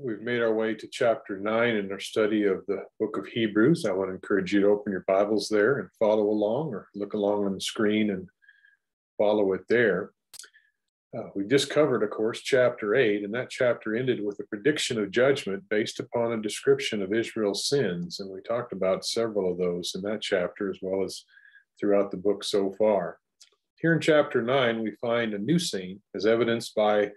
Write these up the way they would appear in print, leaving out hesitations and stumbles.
We've made our way to chapter 9 in our study of the book of Hebrews. I want to encourage you to open your Bibles there and follow along, or look along on the screen and follow it there. We just covered, of course, chapter 8, and that chapter ended with a prediction of judgment based upon a description of Israel's sins. And we talked about several of those in that chapter, as well as throughout the book so far. Here in chapter 9, we find a new scene, as evidenced by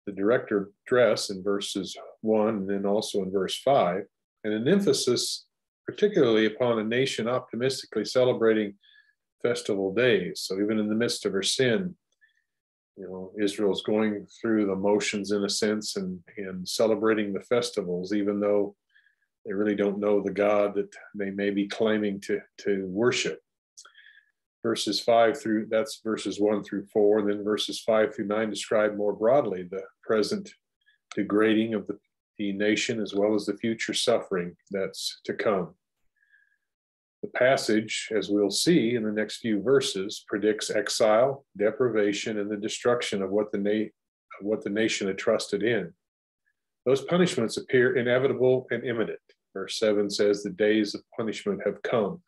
the direct address in verses 1 and then also in verse 5, and an emphasis particularly upon a nation optimistically celebrating festival days. So even in the midst of her sin, Israel's going through the motions in a sense and celebrating the festivals, even though they really don't know the God that they may be claiming to worship. Verses 5 through, that's verses 1 through 4, and then verses 5 through 9 describe more broadly the present degrading of the nation, as well as the future suffering that's to come. The passage, as we'll see in the next few verses, predicts exile, deprivation, and the destruction of what the nation had trusted in. Those punishments appear inevitable and imminent. Verse 7 says, "The days of punishment have come."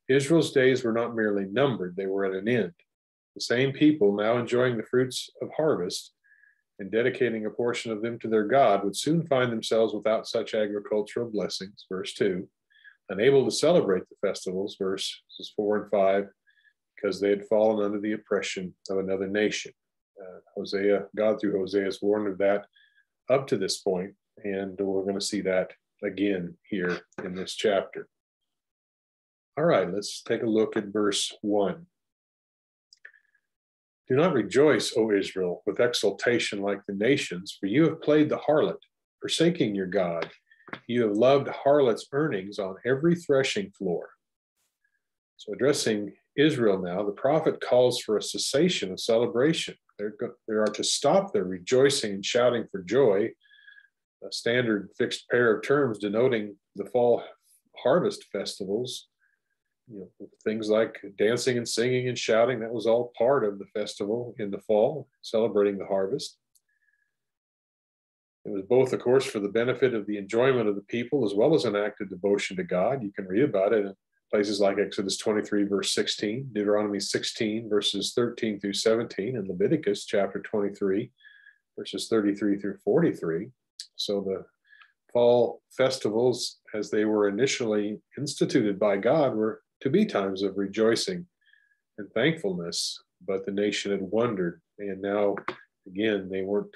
Israel's days were not merely numbered, they were at an end. The same people, now enjoying the fruits of harvest and dedicating a portion of them to their God, would soon find themselves without such agricultural blessings, verse 2, unable to celebrate the festivals, verses 4 and 5, because they had fallen under the oppression of another nation. God through Hosea has warned of that up to this point, and we're going to see that again here in this chapter. All right, let's take a look at verse 1. "Do not rejoice, O Israel, with exultation like the nations, for you have played the harlot, forsaking your God. You have loved harlot's earnings on every threshing floor." So addressing Israel now, the prophet calls for a cessation of celebration. They are to stop their rejoicing and shouting for joy, a standard fixed pair of terms denoting the fall harvest festivals. Things like dancing and singing and shouting, that was all part of the festival in the fall, celebrating the harvest. It was both, of course, for the benefit of the enjoyment of the people, as well as an act of devotion to God. You can read about it in places like Exodus 23, verse 16, Deuteronomy 16, verses 13 through 17, and Leviticus chapter 23, verses 33 through 43. So the fall festivals, as they were initially instituted by God, were to be times of rejoicing and thankfulness, but the nation had wandered, and now, again, they weren't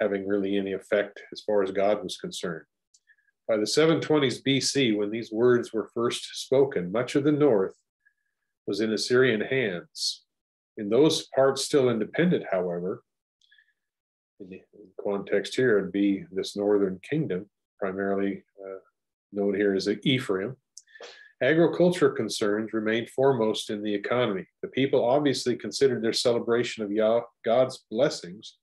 having really any effect as far as God was concerned. By the 720s BC, when these words were first spoken, much of the north was in Assyrian hands. In those parts still independent, however, in the context here, it'd be this northern kingdom, primarily known here as Ephraim. Agriculture concerns remained foremost in the economy. The people obviously considered their celebration of God's blessings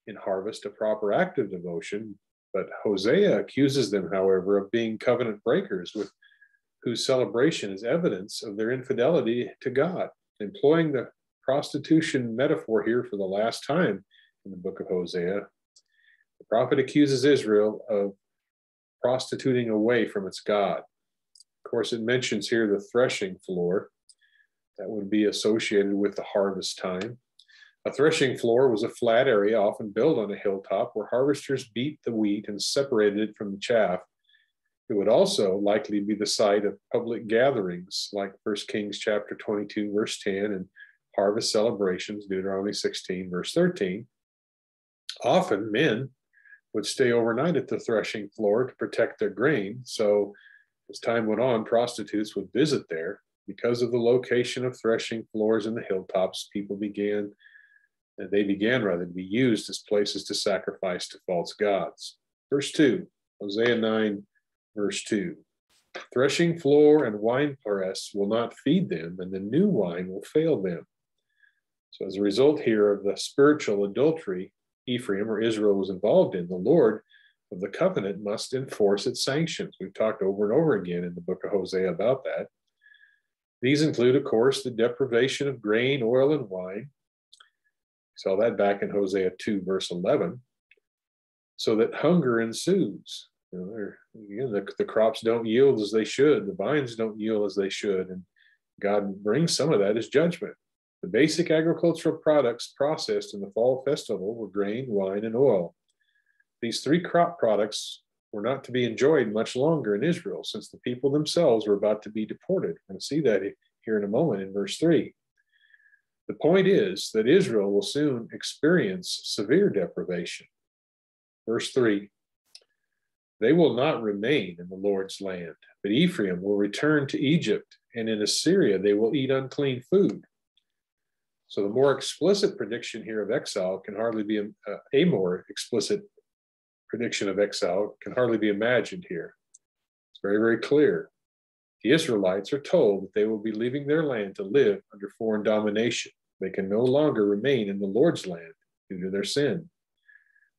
in harvest a proper act of devotion, but Hosea accuses them, however, of being covenant breakers, with whose celebration is evidence of their infidelity to God. Employing the prostitution metaphor here for the last time in the book of Hosea, the prophet accuses Israel of prostituting away from its God. Of course, it mentions here the threshing floor that would be associated with the harvest time. A threshing floor was a flat area often built on a hilltop where harvesters beat the wheat and separated it from the chaff. It would also likely be the site of public gatherings like 1 Kings chapter 22, verse 10, and harvest celebrations, Deuteronomy 16, verse 13. Often men would stay overnight at the threshing floor to protect their grain, so as time went on, prostitutes would visit there. Because of the location of threshing floors in the hilltops, they began to be used as places to sacrifice to false gods. Verse 2, Hosea 9, verse 2. "Threshing floor and winepress will not feed them, and the new wine will fail them." So as a result here of the spiritual adultery Ephraim or Israel was involved in, the Lord of the covenant must enforce its sanctions. We've talked over and over again in the book of Hosea about that. These include, of course, the deprivation of grain, oil, and wine. We saw that back in Hosea 2, verse 11. so that hunger ensues. Again, the crops don't yield as they should. The vines don't yield as they should. And God brings some of that as judgment. The basic agricultural products processed in the fall festival were grain, wine, and oil. These three crop products were not to be enjoyed much longer in Israel, since the people themselves were about to be deported. We're going to see that here in a moment in verse 3. The point is that Israel will soon experience severe deprivation. Verse 3, they will not remain in the Lord's land, but Ephraim will return to Egypt, and in Assyria they will eat unclean food. So the more explicit prediction here of exile can hardly be a more explicit prediction of exile can hardly be imagined here. It's very, very clear. The Israelites are told that they will be leaving their land to live under foreign domination. They can no longer remain in the Lord's land due to their sin.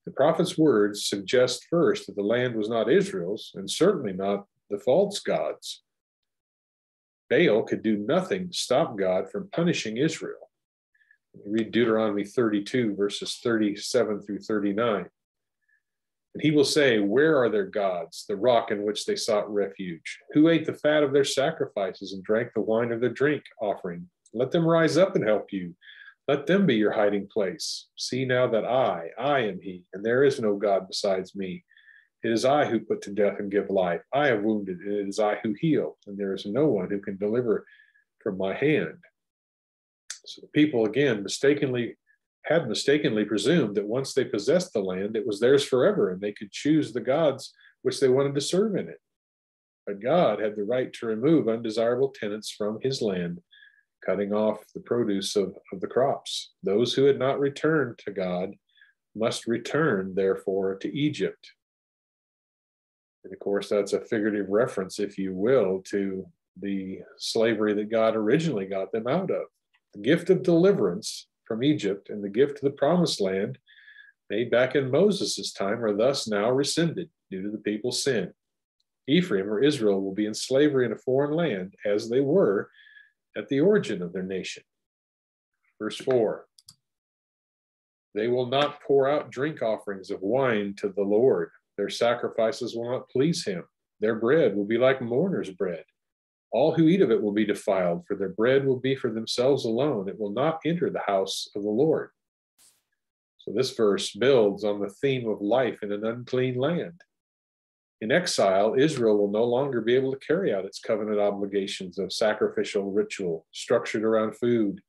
The prophet's words suggest first that the land was not Israel's, and certainly not the false gods. Baal could do nothing to stop God from punishing Israel. Read Deuteronomy 32, verses 37 through 39. And he will say, where are their gods, the rock in which they sought refuge? Who ate the fat of their sacrifices and drank the wine of their drink offering? Let them rise up and help you. Let them be your hiding place. See now that I am he, and there is no God besides me. It is I who put to death and give life. I have wounded, and it is I who heal, and there is no one who can deliver from my hand. So the people again mistakenly presumed that once they possessed the land, it was theirs forever, and they could choose the gods which they wanted to serve in it. But God had the right to remove undesirable tenants from his land, cutting off the produce of the crops. Those who had not returned to God must return, therefore, to Egypt. And of course, that's a figurative reference, if you will, to the slavery that God originally got them out of. The gift of deliverance from Egypt and the gift of the promised land made back in Moses' time are thus now rescinded due to the people's sin. Ephraim or Israel will be in slavery in a foreign land as they were at the origin of their nation. Verse 4, they will not pour out drink offerings of wine to the Lord. Their sacrifices will not please him. Their bread will be like mourner's bread. All who eat of it will be defiled, for their bread will be for themselves alone. It will not enter the house of the Lord. So this verse builds on the theme of life in an unclean land. In exile, Israel will no longer be able to carry out its covenant obligations of sacrificial ritual structured around food,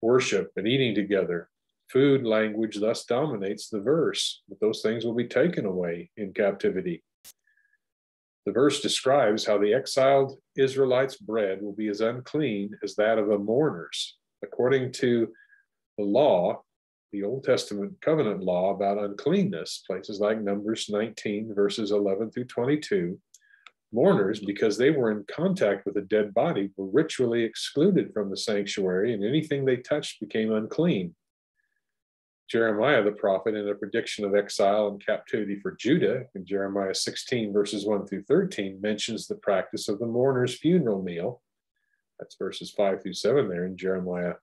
worship, and eating together. Food language thus dominates the verse, but those things will be taken away in captivity. The verse describes how the exiled Israelites' bread will be as unclean as that of a mourner's. According to the law, the Old Testament covenant law about uncleanness, places like Numbers 19, verses 11 through 22, mourners, because they were in contact with a dead body, were ritually excluded from the sanctuary, and anything they touched became unclean. Jeremiah the prophet, in a prediction of exile and captivity for Judah, in Jeremiah 16, verses 1 through 13, mentions the practice of the mourner's funeral meal. That's verses 5 through 7 there in Jeremiah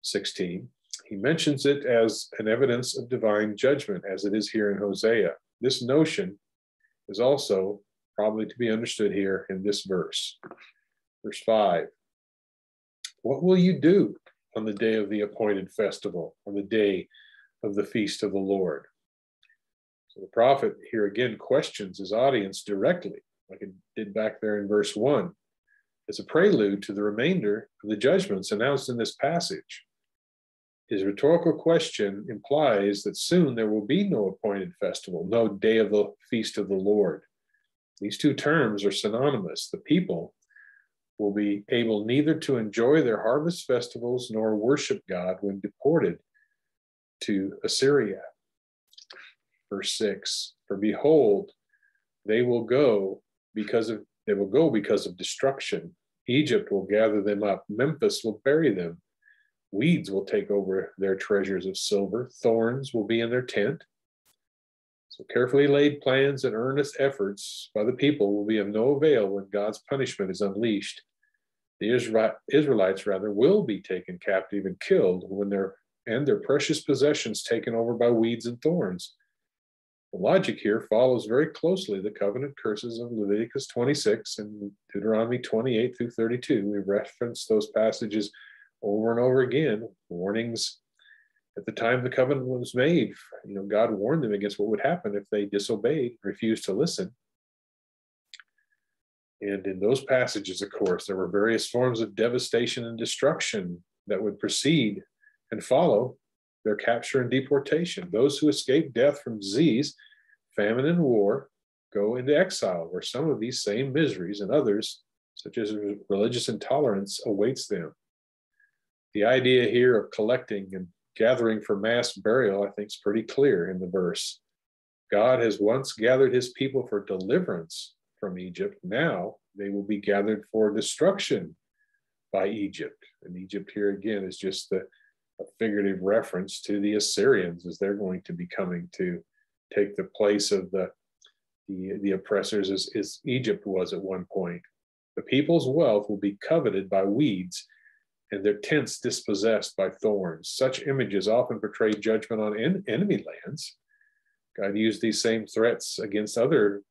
16. He mentions it as an evidence of divine judgment, as it is here in Hosea. This notion is also probably to be understood here in this verse. Verse 5, what will you do on the day of the appointed festival, on the day of the feast of the Lord? So the prophet here again questions his audience directly, like it did back there in verse 1, as a prelude to the remainder of the judgments announced in this passage. His rhetorical question implies that soon there will be no appointed festival, no day of the feast of the Lord. These two terms are synonymous. The people will be able neither to enjoy their harvest festivals nor worship God when deported to Assyria. Verse 6, for behold, they will go because of destruction. Egypt will gather them up. Memphis will bury them. Weeds will take over their treasures of silver. Thorns will be in their tent. So carefully laid plans and earnest efforts by the people will be of no avail when God's punishment is unleashed. The Israelites will be taken captive and killed when their precious possessions taken over by weeds and thorns. The logic here follows very closely the covenant curses of Leviticus 26 and Deuteronomy 28 through 32. We've referenced those passages over and over again, warnings at the time the covenant was made. God warned them against what would happen if they disobeyed, refused to listen. And in those passages, of course, there were various forms of devastation and destruction that would precede and follow their capture and deportation. Those who escape death from disease, famine, and war go into exile, where some of these same miseries and others, such as religious intolerance, awaits them. The idea here of collecting and gathering for mass burial, I think, is pretty clear in the verse. God has once gathered his people for deliverance from Egypt. Now they will be gathered for destruction by Egypt. And Egypt here again is just a figurative reference to the Assyrians, as they're going to be coming to take the place of the oppressors as Egypt was at one point. The people's wealth will be coveted by weeds and their tents dispossessed by thorns. Such images often portray judgment on enemy lands. God used these same threats against other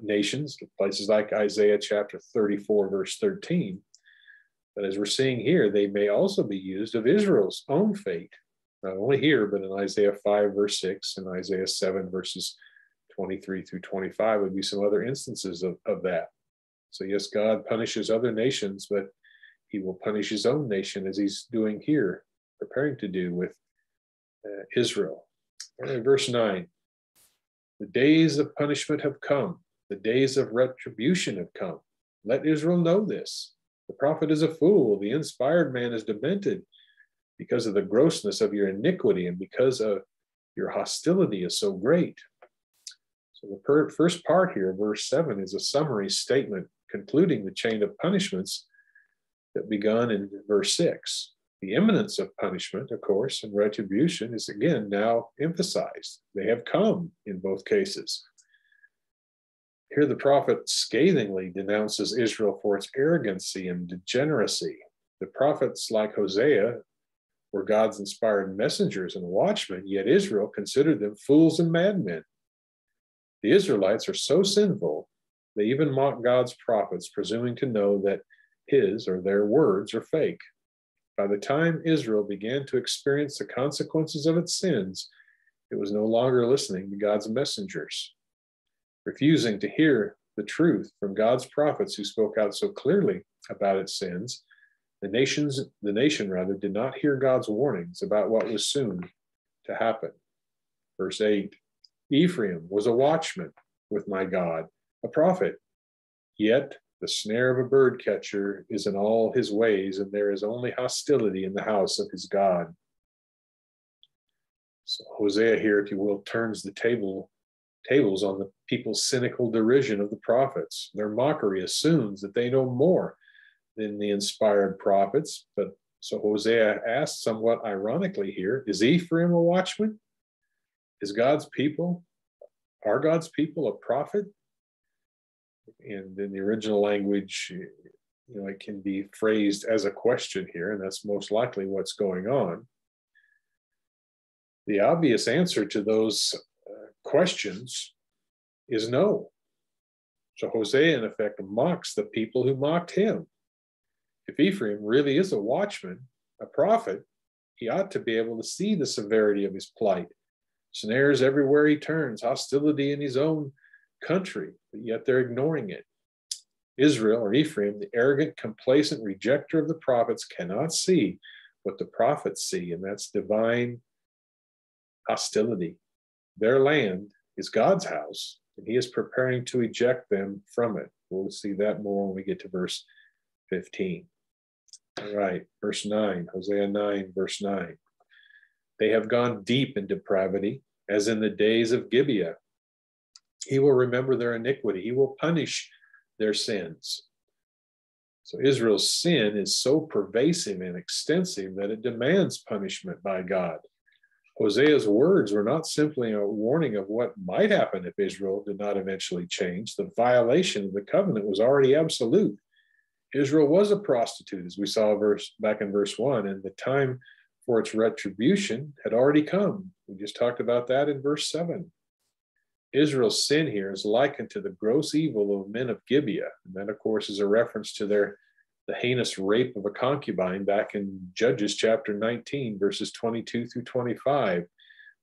nations, places like Isaiah chapter 34, verse 13. But as we're seeing here, they may also be used of Israel's own fate, not only here, but in Isaiah 5, verse 6, and Isaiah 7, verses 23 through 25 would be some other instances of that. So yes, God punishes other nations, but he will punish his own nation, as he's doing here, preparing to do with Israel. All right, verse 9. The days of punishment have come. The days of retribution have come. Let Israel know this. The prophet is a fool. The inspired man is demented because of the grossness of your iniquity and because of your hostility is so great. So the first part here, verse 7, is a summary statement concluding the chain of punishments that begun in verse 6. The imminence of punishment, of course, and retribution is again now emphasized. They have come in both cases. Here the prophet scathingly denounces Israel for its arrogancy and degeneracy. The prophets like Hosea were God's inspired messengers and watchmen, yet Israel considered them fools and madmen. The Israelites are so sinful, they even mock God's prophets, presuming to know that his or their words are fake. By the time Israel began to experience the consequences of its sins, it was no longer listening to God's messengers. Refusing to hear the truth from God's prophets who spoke out so clearly about its sins, the nation did not hear God's warnings about what was soon to happen. Verse 8, Ephraim was a watchman with my God, a prophet, yet the snare of a bird catcher is in all his ways, and there is only hostility in the house of his God. So Hosea here, if you will, turns the tables on the people's cynical derision of the prophets. Their mockery assumes that they know more than the inspired prophets. But so Hosea asks somewhat ironically here, is Ephraim a watchman? Are God's people a prophet? And in the original language, it can be phrased as a question here, and that's most likely what's going on. The obvious answer to those questions is no. So Hosea, in effect, mocks the people who mocked him. If Ephraim really is a watchman, a prophet, he ought to be able to see the severity of his plight. Snares everywhere he turns, hostility in his own country, but yet they're ignoring it. Israel, or Ephraim, the arrogant, complacent rejecter of the prophets, cannot see what the prophets see, and that's divine hostility. Their land is God's house, and he is preparing to eject them from it. We'll see that more when we get to verse 15. All right, verse 9, Hosea 9, verse 9. They have gone deep in depravity, as in the days of Gibeah. He will remember their iniquity. He will punish their sins. So Israel's sin is so pervasive and extensive that it demands punishment by God. Hosea's words were not simply a warning of what might happen if Israel did not eventually change. The violation of the covenant was already absolute. Israel was a prostitute, as we saw back in verse 1, and the time for its retribution had already come. We just talked about that in verse 7. Israel's sin here is likened to the gross evil of men of Gibeah. And that, of course, is a reference to the heinous rape of a concubine back in Judges chapter 19, verses 22 through 25,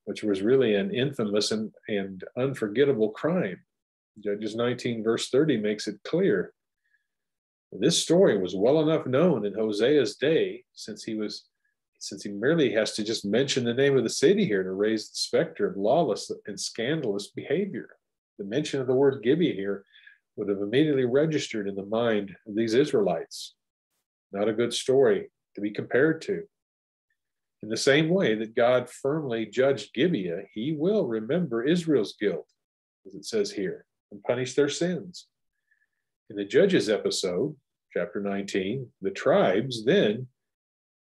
which was really an infamous and unforgettable crime. Judges 19, verse 30 makes it clear. This story was well enough known in Hosea's day, since he merely has to just mention the name of the city here to raise the specter of lawless and scandalous behavior. The mention of the word Gibeah here would have immediately registered in the mind of these Israelites. Not a good story to be compared to. In the same way that God firmly judged Gibeah, he will remember Israel's guilt, as it says here, and punish their sins. In the Judges episode, chapter 19, the tribes then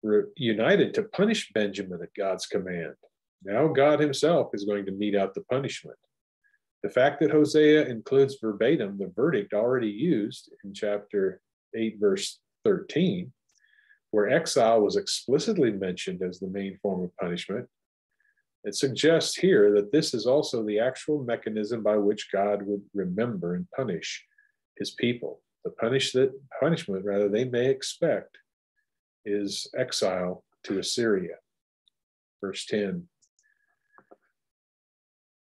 were united to punish Benjamin at God's command. Now God himself is going to mete out the punishment. The fact that Hosea includes verbatim the verdict already used in chapter 8, verse 13, where exile was explicitly mentioned as the main form of punishment, it suggests here that this is also the actual mechanism by which God would remember and punish his people. The punishment they may expect is exile to Assyria. Verse 10.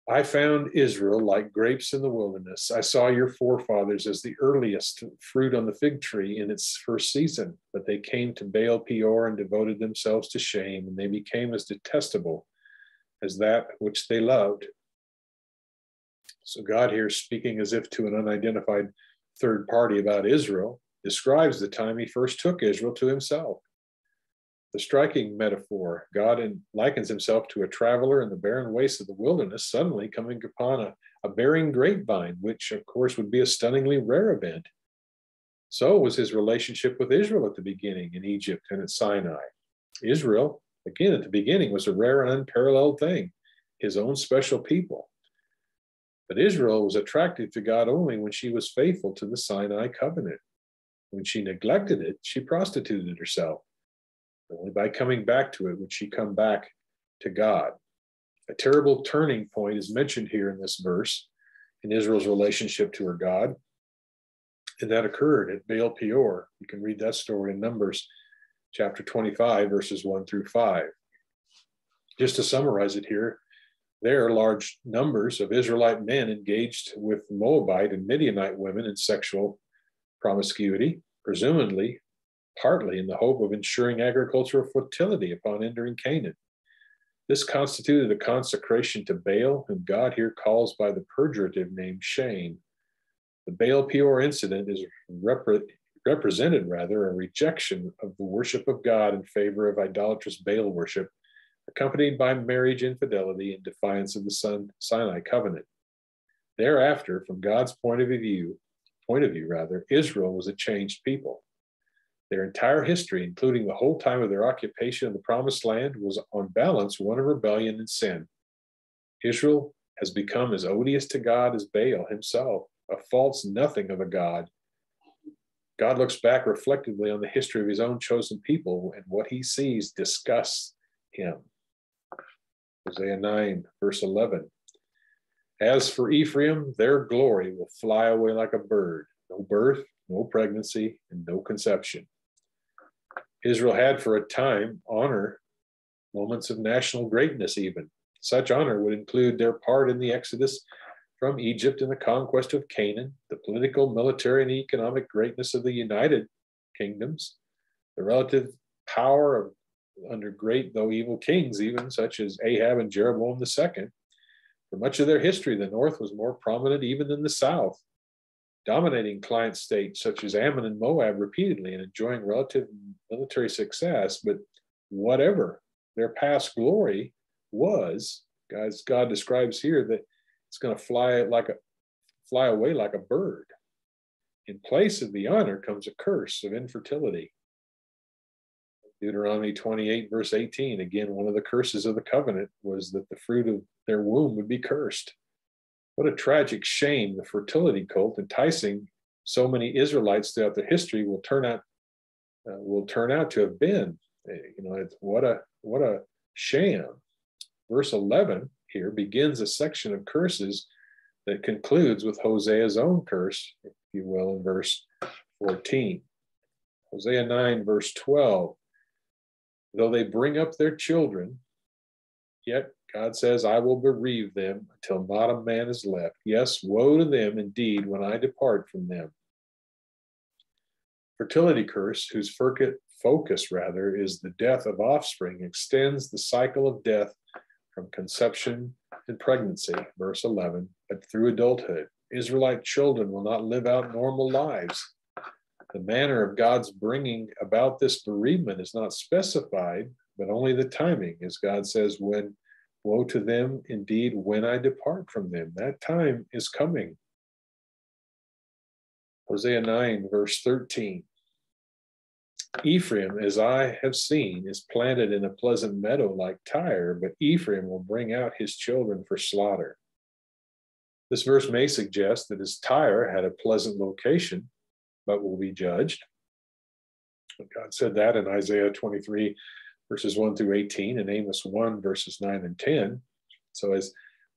I found Israel like grapes in the wilderness. I saw your forefathers as the earliest fruit on the fig tree in its first season, but they came to Baal Peor and devoted themselves to shame, and they became as detestable as that which they loved. So God here, speaking as if to an unidentified third party about Israel, describes the time he first took Israel to himself. The striking metaphor, God likens himself to a traveler in the barren wastes of the wilderness, suddenly coming upon a bearing grapevine, which of course would be a stunningly rare event. So was his relationship with Israel at the beginning in Egypt and at Sinai. Israel, again at the beginning, was a rare and unparalleled thing, his own special people. But Israel was attracted to God only when she was faithful to the Sinai covenant. When she neglected it, she prostituted herself. Only by coming back to it would she come back to God. A terrible turning point is mentioned here in this verse in Israel's relationship to her God. And that occurred at Baal Peor. You can read that story in Numbers chapter 25, verses 1 through 5. Just to summarize it here, there are large numbers of Israelite men engaged with Moabite and Midianite women in sexual promiscuity, presumably partly in the hope of ensuring agricultural fertility upon entering Canaan. This constituted a consecration to Baal, whom God here calls by the pejorative name Shane. The Baal Peor incident is represented a rejection of the worship of God in favor of idolatrous Baal worship, accompanied by marriage infidelity in defiance of the Sinai covenant. Thereafter, from God's point of view, Israel was a changed people. Their entire history, including the whole time of their occupation of the Promised Land, was on balance one of rebellion and sin. Israel has become as odious to God as Baal himself, a false nothing of a God. God looks back reflectively on the history of his own chosen people, and what he sees disgusts him. Hosea 9, verse 11. As for Ephraim, their glory will fly away like a bird. No birth, no pregnancy, and no conception. Israel had for a time honor, moments of national greatness even. Such honor would include their part in the exodus from Egypt and the conquest of Canaan, the political, military, and economic greatness of the United Kingdoms, the relative power under great though evil kings, even such as Ahab and Jeroboam II. For much of their history, the North was more prominent even than the South, dominating client states such as Ammon and Moab repeatedly and enjoying relative military success. But whatever their past glory was, as God describes here, that it's going to fly away like a bird. In place of the honor comes a curse of infertility. Deuteronomy 28, verse 18, again, one of the curses of the covenant was that the fruit of their womb would be cursed. What a tragic shame the fertility cult enticing so many Israelites throughout their history will turn out to have been. What a sham. Verse 11 here begins a section of curses that concludes with Hosea's own curse, if you will, in verse 14. Hosea 9, verse 12. Though they bring up their children, yet God says, I will bereave them until not a man is left. Yes, woe to them indeed when I depart from them. Fertility curse, whose focus rather is the death of offspring, extends the cycle of death from conception and pregnancy, verse 11, but through adulthood. Israelite children will not live out normal lives. The manner of God's bringing about this bereavement is not specified, but only the timing, as God says, when woe to them indeed when I depart from them. That time is coming. Hosea 9, verse 13. Ephraim, as I have seen, is planted in a pleasant meadow like Tyre, but Ephraim will bring out his children for slaughter. This verse may suggest that as Tyre had a pleasant location, but will be judged. God said that in Isaiah 23, verses 1 through 18, and Amos 1, verses 9 and 10. So as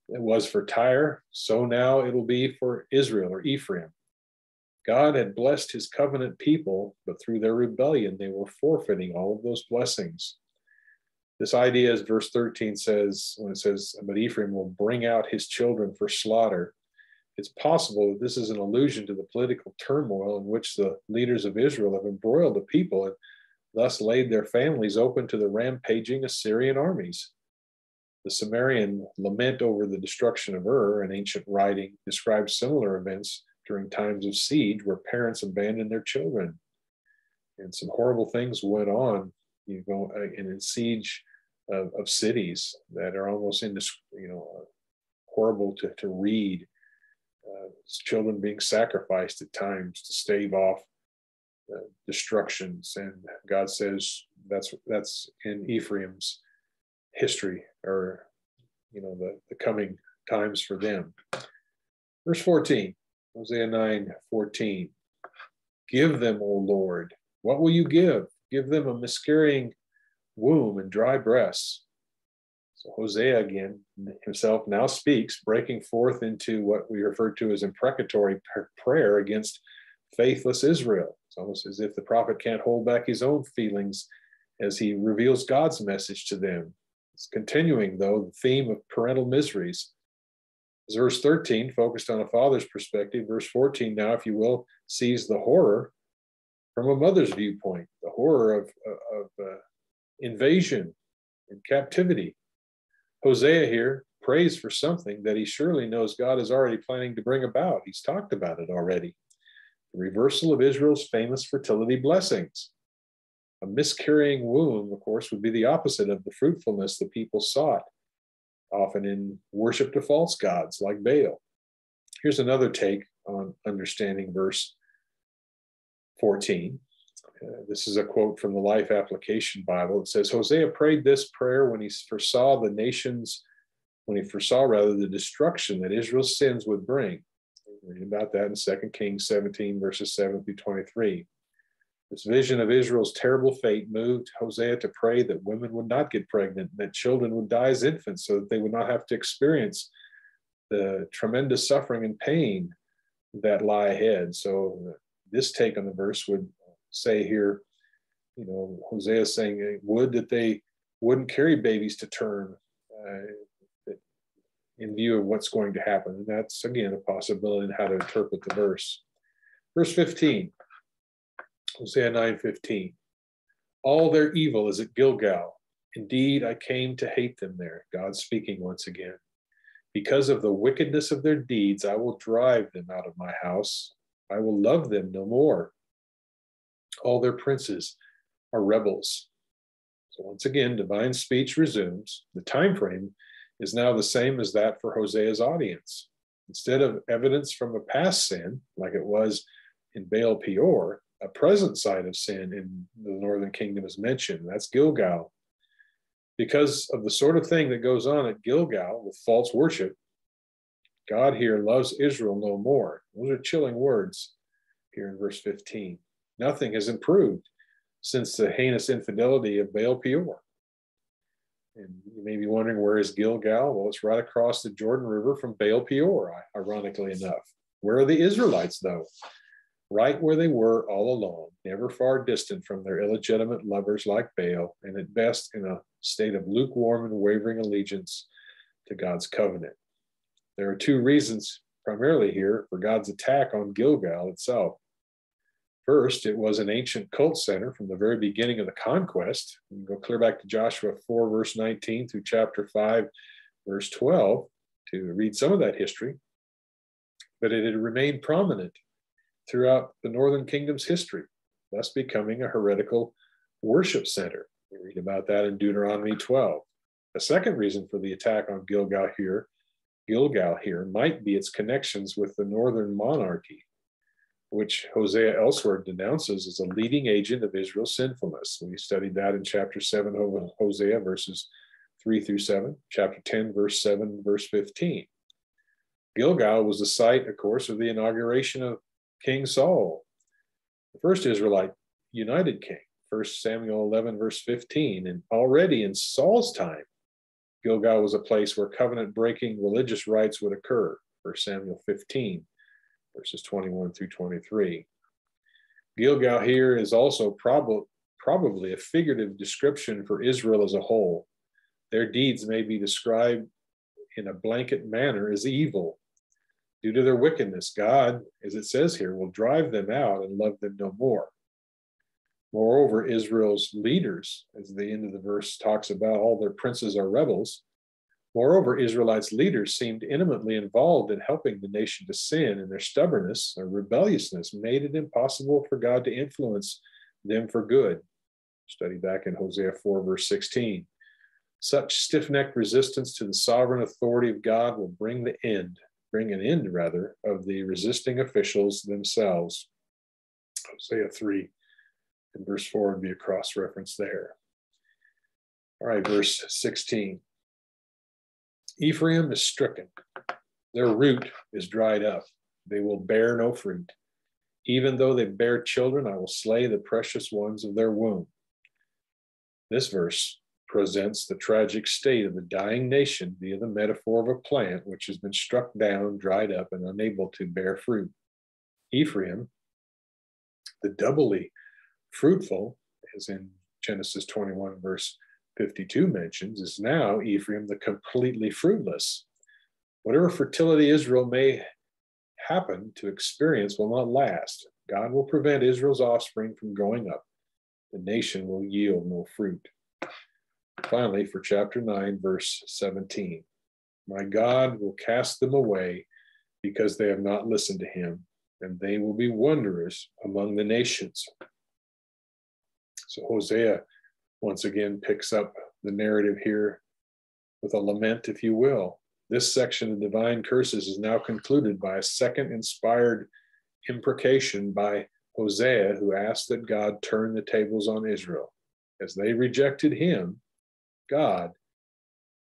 it was for Tyre, so now it will be for Israel or Ephraim. God had blessed his covenant people, but through their rebellion, they were forfeiting all of those blessings. This idea, as verse 13 says, when it says, but Ephraim will bring out his children for slaughter, it's possible that this is an allusion to the political turmoil in which the leaders of Israel have embroiled the people and thus laid their families open to the rampaging Assyrian armies. The Sumerian lament over the destruction of Ur, an ancient writing, describes similar events during times of siege where parents abandoned their children. And some horrible things went on, in siege of cities that are almost horrible to read. Children being sacrificed at times to stave off destructions, and God says that's in Ephraim's history, or the coming times for them. Verse 14, Hosea 9:14. Give them, O Lord. What will you give? Give them a miscarrying womb and dry breasts. So Hosea again himself now speaks, breaking forth into what we refer to as imprecatory prayer against faithless Israel. It's almost as if the prophet can't hold back his own feelings as he reveals God's message to them. It's continuing, though, the theme of parental miseries. As verse 13 focused on a father's perspective, verse 14 now, if you will, sees the horror from a mother's viewpoint, the horror of invasion and captivity. Hosea here prays for something that he surely knows God is already planning to bring about. He's talked about it already. The reversal of Israel's famous fertility blessings. A miscarrying womb, of course, would be the opposite of the fruitfulness the people sought, often in worship to false gods like Baal. Here's another take on understanding verse 14. This is a quote from the Life Application Bible. It says, Hosea prayed this prayer when he foresaw the destruction that Israel's sins would bring. Read about that in 2 Kings 17, verses 7 through 23. This vision of Israel's terrible fate moved Hosea to pray that women would not get pregnant, that children would die as infants, so that they would not have to experience the tremendous suffering and pain that lie ahead. So this take on the verse would say here, Hosea is saying, would that they wouldn't carry babies to term in view of what's going to happen. And that's, again, a possibility in how to interpret the verse. Verse 15, Hosea 9:15. All their evil is at Gilgal. Indeed, I came to hate them there. God speaking once again. Because of the wickedness of their deeds, I will drive them out of my house. I will love them no more. All their princes are rebels. So once again, divine speech resumes. The time frame is now the same as that for Hosea's audience. Instead of evidence from a past sin, like it was in Baal Peor, a present side of sin in the northern kingdom is mentioned. That's Gilgal. Because of the sort of thing that goes on at Gilgal with false worship, God here loves Israel no more. Those are chilling words here in verse 15. Nothing has improved since the heinous infidelity of Baal Peor. And you may be wondering, where is Gilgal? Well, it's right across the Jordan River from Baal Peor, ironically enough. Where are the Israelites, though? Right where they were all along, never far distant from their illegitimate lovers like Baal, and at best in a state of lukewarm and wavering allegiance to God's covenant. There are two reasons primarily here for God's attack on Gilgal itself. First, it was an ancient cult center from the very beginning of the conquest. You can go clear back to Joshua 4, verse 19 through chapter 5, verse 12 to read some of that history. But it had remained prominent throughout the northern kingdom's history, thus becoming a heretical worship center. We read about that in Deuteronomy 12. A second reason for the attack on Gilgal here might be its connections with the northern monarchy, which Hosea elsewhere denounces as a leading agent of Israel's sinfulness. We studied that in chapter 7 of Hosea, verses 3 through 7, chapter 10, verse 7, verse 15. Gilgal was the site, of course, of the inauguration of King Saul, the first Israelite united king, 1 Samuel 11, verse 15. And already in Saul's time, Gilgal was a place where covenant-breaking religious rites would occur, 1 Samuel 15, verses 21 through 23. Gilgal here is also probably a figurative description for Israel as a whole. Their deeds may be described in a blanket manner as evil. Due to their wickedness, God, as it says here, will drive them out and love them no more. Moreover, Israel's leaders, as the end of the verse talks about, all their princes are rebels. Moreover, Israelites' leaders seemed intimately involved in helping the nation to sin, and their stubbornness or rebelliousness made it impossible for God to influence them for good. Study back in Hosea 4, verse 16. Such stiff-necked resistance to the sovereign authority of God will bring an end of the resisting officials themselves. Hosea 3 and verse 4 would be a cross-reference there. All right, verse 16. Ephraim is stricken. Their root is dried up. They will bear no fruit. Even though they bear children, I will slay the precious ones of their womb. This verse presents the tragic state of the dying nation via the metaphor of a plant which has been struck down, dried up, and unable to bear fruit. Ephraim, the doubly fruitful, as in Genesis 21, verse 52 mentions, is now Ephraim the completely fruitless. Whatever fertility Israel may happen to experience will not last. God will prevent Israel's offspring from growing up. The nation will yield no fruit. Finally, for chapter 9, verse 17, my God will cast them away because they have not listened to him, and they will be wanderers among the nations. So Hosea once again picks up the narrative here with a lament, if you will. This section of divine curses is now concluded by a second inspired imprecation by Hosea, who asked that God turn the tables on Israel. As they rejected him, God,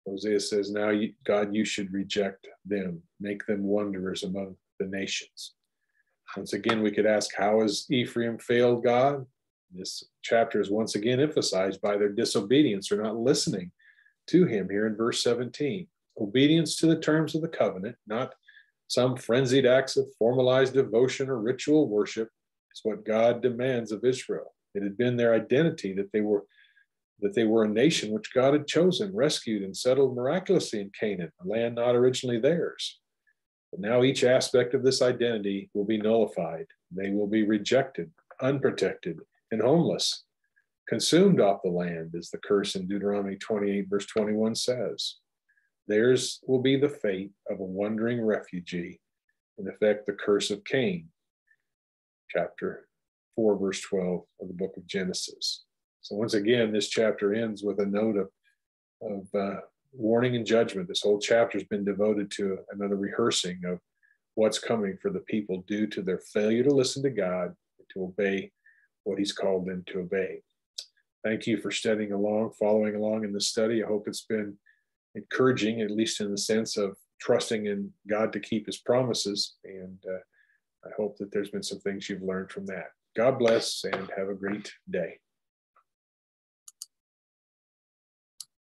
Hosea says, now, God, you should reject them, make them wanderers among the nations. Once again, we could ask, how has Ephraim failed God? This chapter is once again emphasized by their disobedience or not listening to him here in verse 17. Obedience to the terms of the covenant, not some frenzied acts of formalized devotion or ritual worship, is what God demands of Israel. It had been their identity that they were a nation which God had chosen, rescued, and settled miraculously in Canaan, a land not originally theirs. But now each aspect of this identity will be nullified. They will be rejected, unprotected, and homeless, consumed off the land, as the curse in Deuteronomy 28, verse 21 says. Theirs will be the fate of a wandering refugee, in effect, the curse of Cain, chapter 4, verse 12 of the book of Genesis. So once again, this chapter ends with a note of warning and judgment. This whole chapter has been devoted to another rehearsing of what's coming for the people due to their failure to listen to God and to obey what he's called them to obey. Thank you for studying along, following along in this study. I hope it's been encouraging, at least in the sense of trusting in God to keep his promises. And I hope that there's been some things you've learned from that. God bless and have a great day.